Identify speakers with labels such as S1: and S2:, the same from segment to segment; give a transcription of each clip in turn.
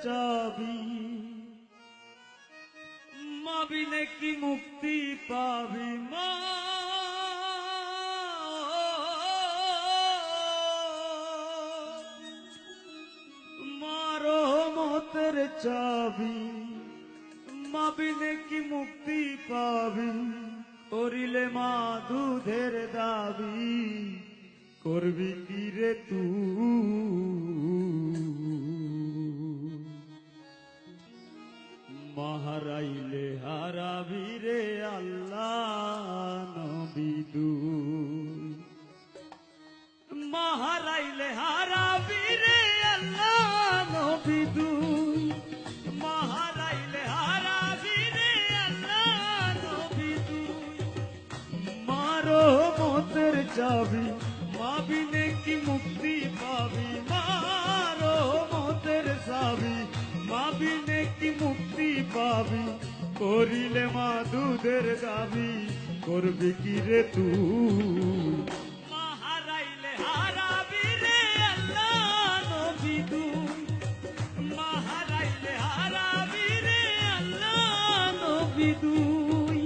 S1: চাবি, মা বিনে কি মুক্তি পাবি মা, মা রহমতের চাবি, মা বিনে কি মুক্তি পাবি, করিলে মা দুধের দাবি, করবি কি রে তুই, মাহারাইলে হারাবি রে আল্লাহ নবী দুই, মাহারাইলে হারাবি রে আল্লাহ নবী দুই, মাহারাইলে হারাবি রে আল্লাহ নবী দুই, মা রহমতের চাবি, মা বিনে কি মুক্তি পাবি, মা রহমতের চাবি, মা বিনে কি মুক্তি পাবি, করিলে মা দুধের দাবি, করবি কি রে তুই, মাহারাইলে হারাবি রে আল্লাহ নবী দুই, মাহারাইলে হারাবি রে আল্লাহ নবী দুই।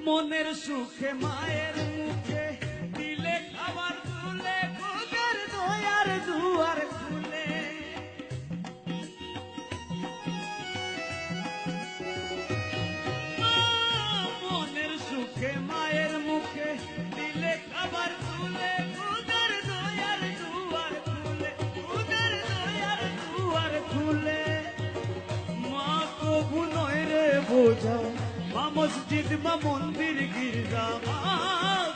S1: মনের সুখে মায়ের মুখে দিলে খাবার তুলে, গোদের দয়ার দুয়ার খুলে, মনের সুখে মায়ের মুখে দিলে খাবার তুলে, গোদের দয়ার দুয়ার খুলে, গোদের দয়ার দুয়ার খুলে, মা কবু নয় রে বোঝা, মা মসজিদ মা মন্দির গির্জা, মা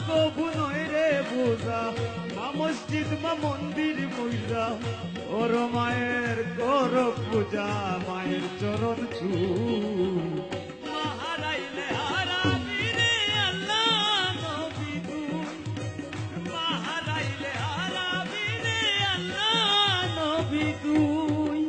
S1: কবু নয় রে বোঝা, মা মসজিদ মা মন্দির মইরা, ওর মায়ের কর পূজা, মায়ের চরণ ছু, মাহারাইলে হারাবি রে আল্লাহ নবী দুই, মাহারাইলে হারাবি রে আল্লাহ নবী দুই।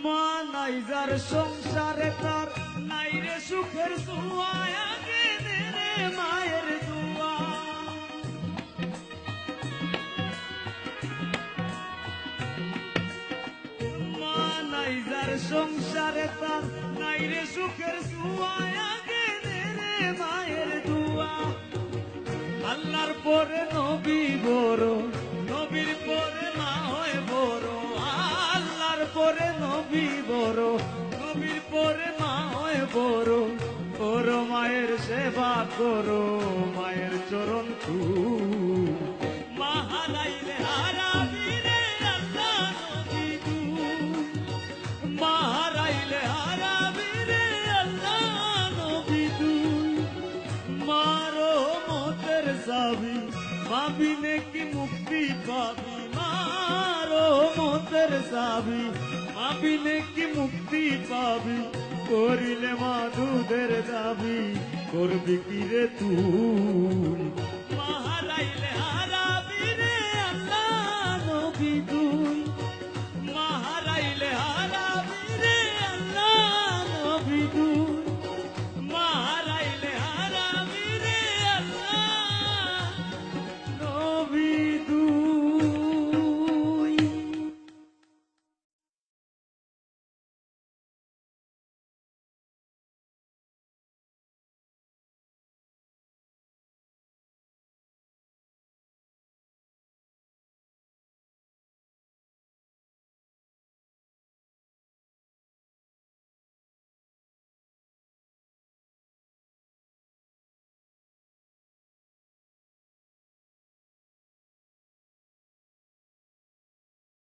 S1: মা নাই যার সংসারে তার নাই রে সুখের ছোঁয়া, আগে দে রে মায়ের দুয়া, মা নাই যার সংসারে তার নাই রে সুখের ছোঁয়া, আগে দে রে মায়ের দুয়া, আল্লাহর পরে নবী বড়, নবীর পরে মা হয় বড়, আল্লাহর পরে নবী বড়, নবীর পরে মা হয় বড়, ওর মায়ের সেবা করো, মায়ের চরণ ছুঁ, মাহারাইলে হারাবি রে আল্লাহ নবী দুই, মাহারাইলে হারাবি রে আল্লাহ নবী দুই, মা রহমতের চাবি, মা বিনে কি মুক্তি পাবি, মা রহমতের চাবি, মা বিনে কি মুক্তি পাবি, করিলে মা দুধের দাবি, করবি কি রে তুই, মাহারাইলে হারা